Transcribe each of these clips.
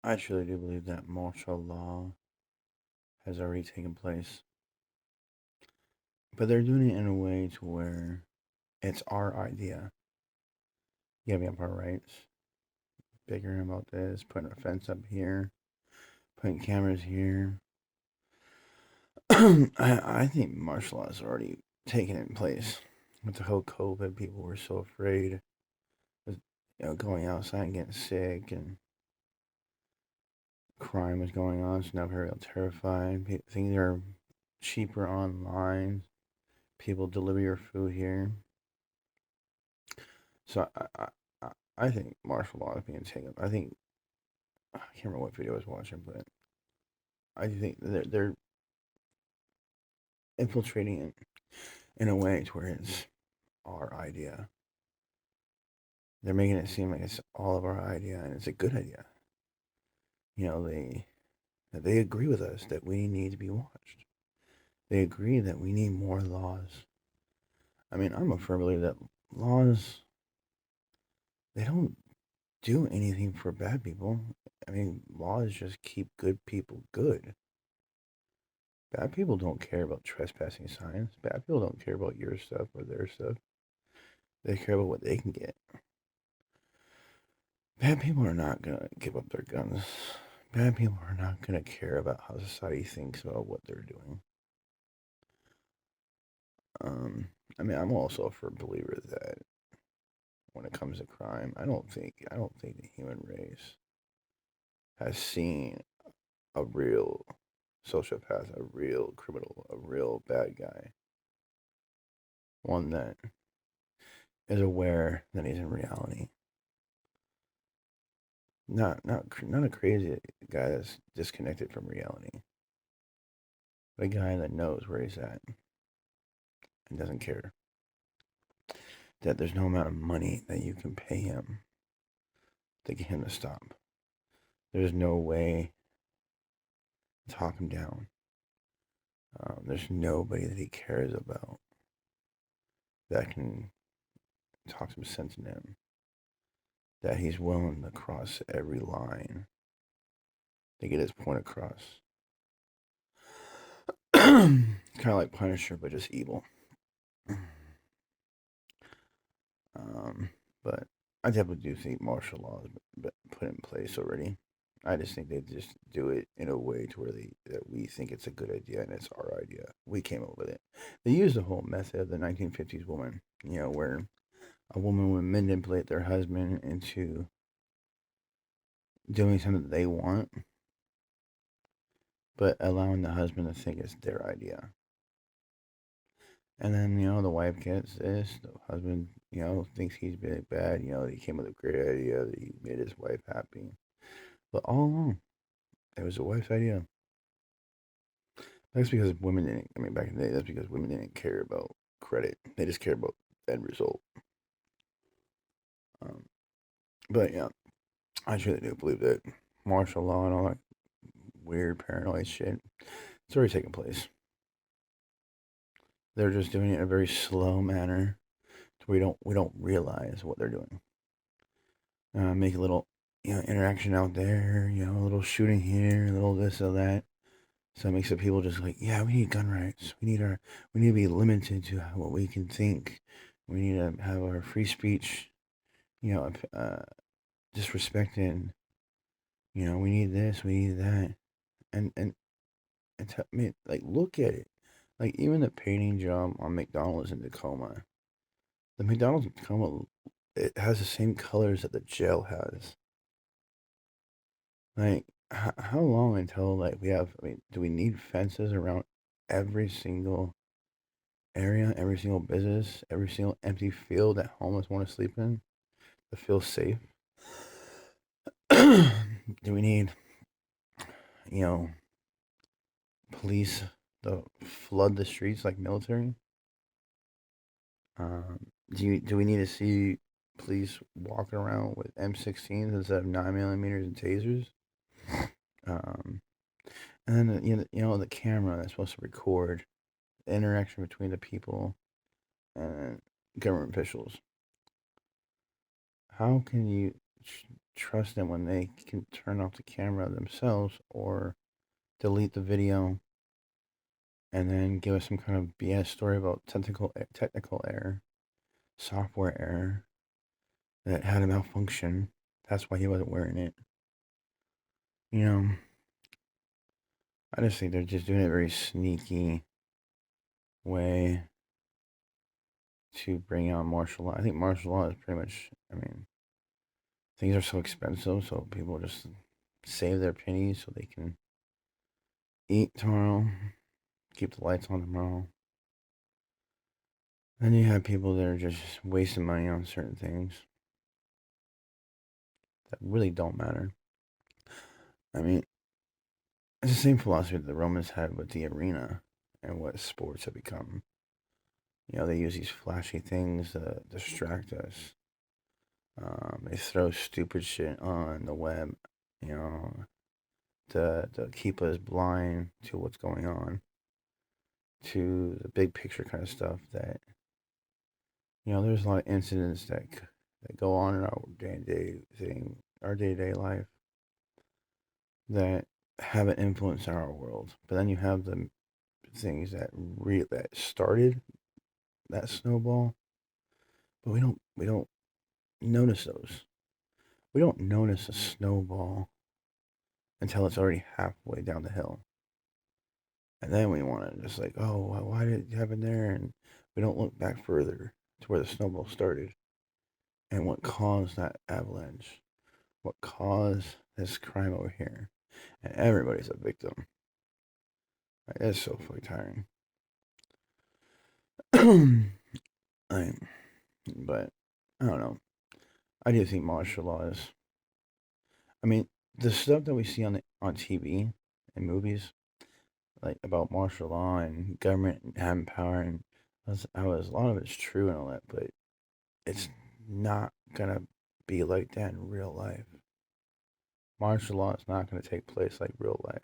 I truly do believe that martial law has already taken place, but they're doing it in a way to where it's our idea. Giving up our rights, bickering about this, putting a fence up here, putting cameras here. I think martial law has already taken in place. With the whole COVID, people were so afraid of going outside and getting sick, and crime was going on, so now people are terrified. Things are cheaper online. People deliver your food here. So I think martial law is being taken. I can't remember what video I was watching, but I think they're infiltrating it in a way to where it's our idea. They're making it seem like it's all of our idea, and it's a good idea. They agree with us that we need to be watched. They agree that we need more laws. I mean, I'm a firm believer that laws they don't do anything for bad people. I mean, laws just keep good people good. Bad people don't care about trespassing signs. Bad people don't care about your stuff or their stuff. They care about what they can get. Bad people are not gonna give up their guns. Bad people are not gonna care about how society thinks about what they're doing. Um, I mean, I'm also a firm believer that when it comes to crime, I don't think the human race has seen a real sociopath, a real criminal, a real bad guy, one that is aware that he's in reality. Not a crazy guy that's disconnected from reality, but a guy that knows where he's at and doesn't care. That there's no amount of money that you can pay him to get him to stop. There's no way to talk him down. There's nobody that he cares about that can talk some sense into him. That he's willing to cross every line to get his point across. Kind of like Punisher, but just evil. Um, but I definitely do think martial law has been put in place already. I just think they just do it in a way to where that we think it's a good idea and it's our idea. We came up with it. They use the whole method of the 1950s woman, where a woman would manipulate their husband into doing something that they want, but allowing the husband to think it's their idea. And then, the wife gets this. The husband, thinks he's been bad. He came with a great idea that he made his wife happy. But all along, it was the wife's idea. That's because women didn't, I mean, back in the day, that's because women didn't care about credit. They just cared about the end result. Um, but yeah, I truly do believe that martial law and all that weird paranoid shit, it's already taking place. They're just doing it in a very slow manner to where we don't realize what they're doing. Make a little interaction out there, a little shooting here, a little this or that. So it makes the people just like, yeah, we need gun rights. We need to be limited to what we can think. We need to have our free speech, you know, disrespected. We need this, we need that, and I mean, like, look at it. Like, even the painting job on McDonald's in Tacoma, the McDonald's in Tacoma, it has the same colors that the jail has. Like, how long until like we have? I mean, do we need fences around every single area, every single business, every single empty field that homeless want to sleep in to feel safe? Do we need, you know, police to flood the streets like military? Do we need to see police walking around with M16s instead of 9 millimeters and tasers? Um, and then the camera that's supposed to record the interaction between the people and government officials. How can you trust them when they can turn off the camera themselves or delete the video and then give us some kind of BS story about technical error, software error that had a malfunction. That's why he wasn't wearing it. You know, I just think they're just doing it a very sneaky way to bring out martial law. I think martial law is pretty much, I mean, things are so expensive, so people just save their pennies so they can eat tomorrow, keep the lights on tomorrow. Then you have people that are just wasting money on certain things that really don't matter. I mean, it's the same philosophy that the Romans had with the arena and what sports have become. You know, they use these flashy things to distract us. They throw stupid shit on the web, you know, to keep us blind to what's going on, to the big picture kind of stuff that, you know, there's a lot of incidents that go on in our day-to-day thing, our day-to-day life that have an influence on our world. But then you have the things that started that snowball, but we don't notice those. We don't notice a snowball until it's already halfway down the hill. And then we want to just like, oh, why did it happen there? And we don't look back further to where the snowball started and what caused that avalanche, what caused this crime over here. And everybody's a victim. Like, it's so fucking tiring. But I don't know. I do think martial law is. I mean, the stuff that we see on TV and movies, like about martial law and government and having power, and a lot of it's true and all that, but it's not gonna be like that in real life. Martial law is not gonna take place like real life.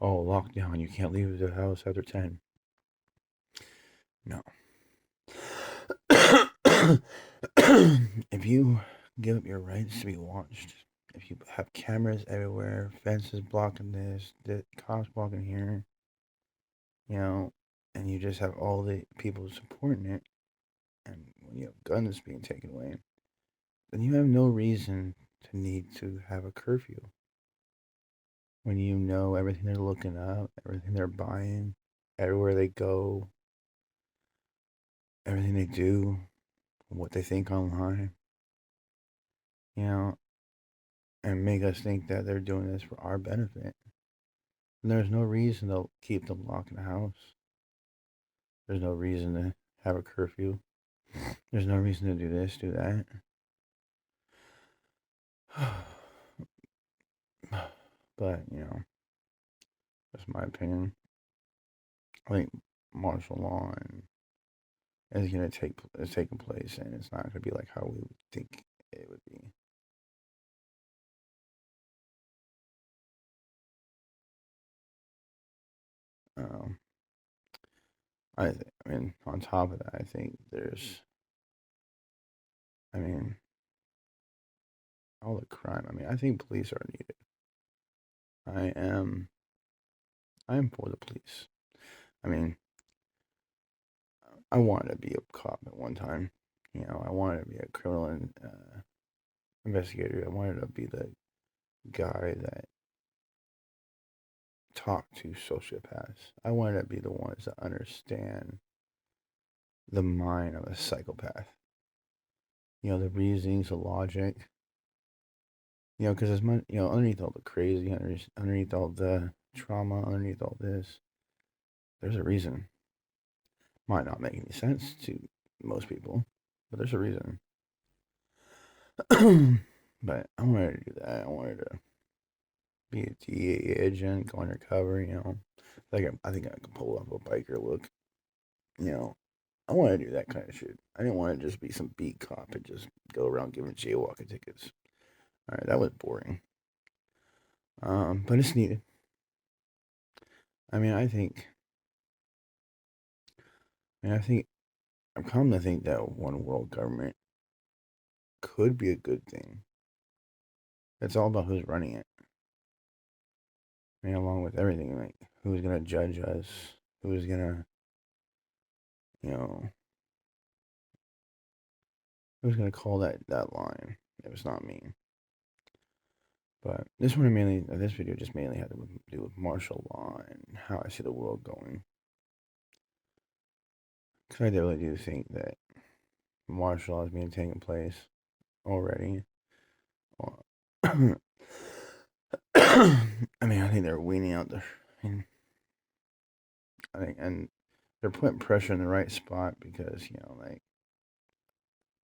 Oh, lockdown! You can't leave the house after 10. No. If you give up your rights to be watched, if you have cameras everywhere, fences blocking this, the cops blocking here, you know, and you just have all the people supporting it, and when you have guns being taken away, then you have no reason to need to have a curfew. When you know everything they're looking up, everything they're buying, everywhere they go, everything they do, what they think online, you know, and make us think that they're doing this for our benefit. And there's no reason to keep them locked in the house. There's no reason to have a curfew. There's no reason to do this, do that. But, you know, that's my opinion. I think martial law is going to is taking place, and it's not going to be like how we would think it would be. Um, I mean, on top of that, I think I mean, all the crime. I mean, I think police are needed. I am, I am for the police. I mean, I wanted to be a cop at one time. You know, I wanted to be a criminal investigator. I wanted to be the guy that talked to sociopaths. I wanted to be the ones that understand the mind of a psychopath. You know, the reasonings, the logic. You know, because as much, you know, underneath all the crazy, underneath all the trauma, underneath all this, there's a reason. Might not make any sense to most people, but there's a reason. But I wanted to do that. I wanted to be a DEA agent, go undercover, you know. I think I can pull off a biker look. You know, I want to do that kind of shit. I didn't want to just be some beat cop and just go around giving jaywalking tickets. All right, that was boring. But it's needed. I mean, I think I'm come to think that one world government could be a good thing. It's all about who's running it. I mean, along with everything, like who's gonna judge us, who's gonna, you know, who's gonna call that line if it's not me. But this video just mainly had to do with martial law and how I see the world going. Because I really do think that martial law is being taken place already. I mean, I think they're weaning out the. I think, and they're putting pressure in the right spot because like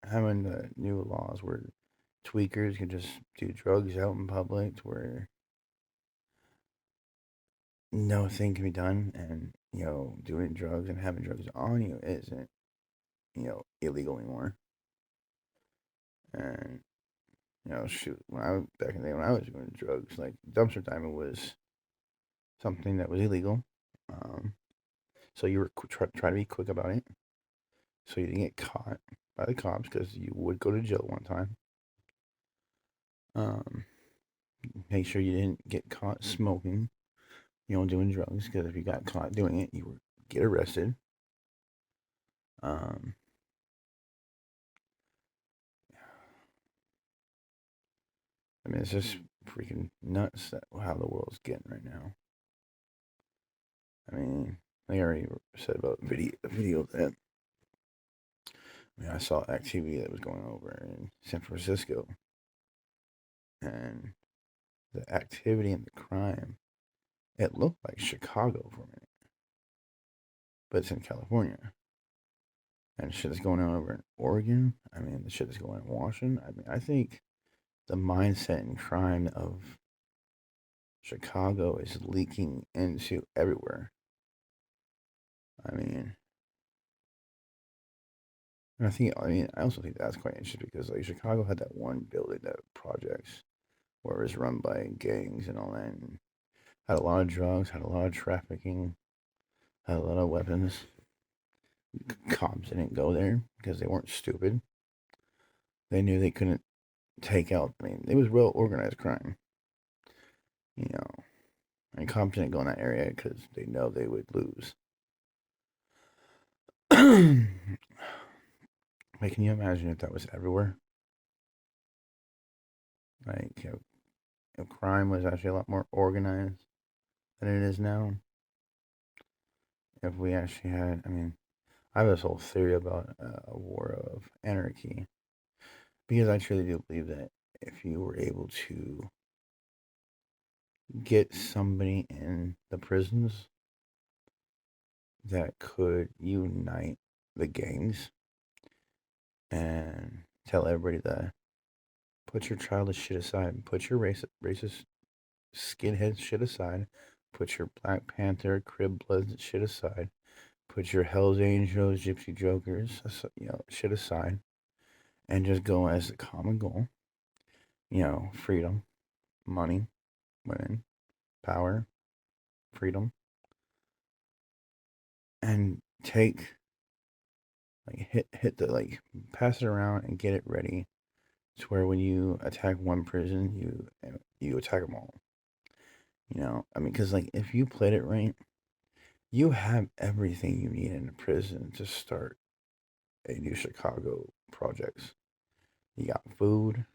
having the new laws where tweakers can just do drugs out in public, where nothing can be done, and doing drugs and having drugs on you isn't illegal anymore. And shoot, back in the day when I was doing drugs, like dumpster diving was something that was illegal. So you were try to be quick about it, so you didn't get caught by the cops because you would go to jail one time. Um, Make sure you didn't get caught smoking, doing drugs, because if you got caught doing it, you would get arrested. Um, I mean, it's just freaking nuts how the world's getting right now. I mean, like I already said about a video that I saw activity that was going over in San Francisco, and the activity and the crime, it looked like Chicago for a minute, but it's in California. And shit is going on over in Oregon. I mean, the shit is going on in Washington. I mean, I think the mindset and crime of Chicago is leaking into everywhere. I mean, I also think that's quite interesting because like Chicago had that one building, that projects, where it was run by gangs and all that, and had a lot of drugs, had a lot of trafficking, had a lot of weapons. Cops didn't go there because they weren't stupid. They knew they couldn't take out. I mean, it was well organized crime, you know. And cops didn't go in that area because they know they would lose. Like, can you imagine if that was everywhere? Like, if crime was actually a lot more organized than it is now. If we actually had, I mean, I have this whole theory about a war of anarchy because I truly do believe that if you were able to get somebody in the prisons that could unite the gangs and tell everybody that put your childish shit aside, put your racist skinhead shit aside, put your Black Panther crib blood shit aside, put your Hell's Angels, Gypsy Jokers, shit aside, and just go as the common goal. Freedom, money, women, power, freedom, and take hit the pass it around and get it ready to where when you attack one prison, you attack them all. I mean, because like if you played it right, you have everything you need in a prison to start a new Chicago projects. You got food,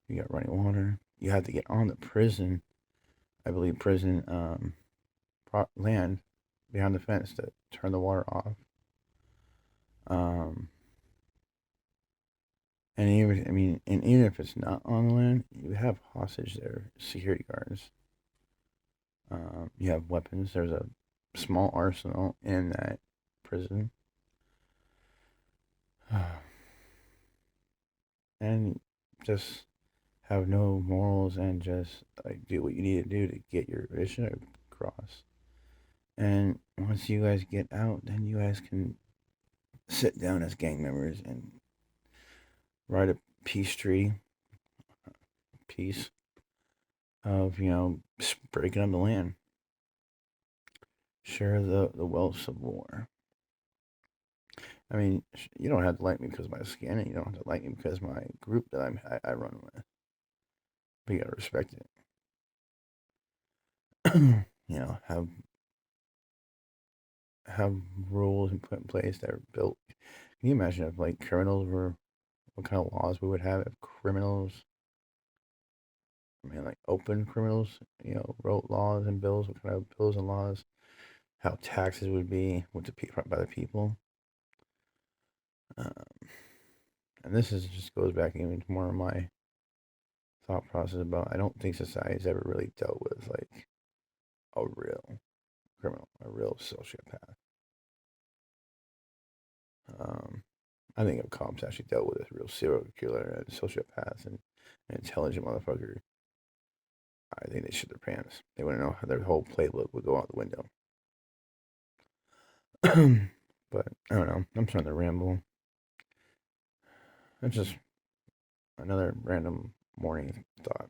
you got running water. You have to get on the prison, I believe, prison land behind the fence to turn the water off. Um, and even if it's not on the land, you have hostage there, security guards. You have weapons. There's a small arsenal in that prison. And just have no morals and just like do what you need to do to get your mission across. And once you guys get out, then you guys can sit down as gang members and write a peace treaty, peace of breaking up the land, share the wealth of war. I mean, you don't have to like me because of my skin, and you don't have to like me because of my group that I run with. But you gotta respect it. You know, have rules and put in place that are built. Can you imagine if like criminals were what kind of laws we would have if criminals, I mean, like open criminals, wrote laws and bills, what kind of bills and laws, how taxes would be with the people by the people. Um, and this is just goes back even to more of my thought process about I don't think society's ever really dealt with like a real criminal, a real sociopath. Um, I think if cops actually dealt with a real serial killer and sociopath and an intelligent motherfucker, I think they shit their pants. They wouldn't know how their whole playbook would go out the window. But I don't know. I'm starting to ramble. It's just another random morning thought.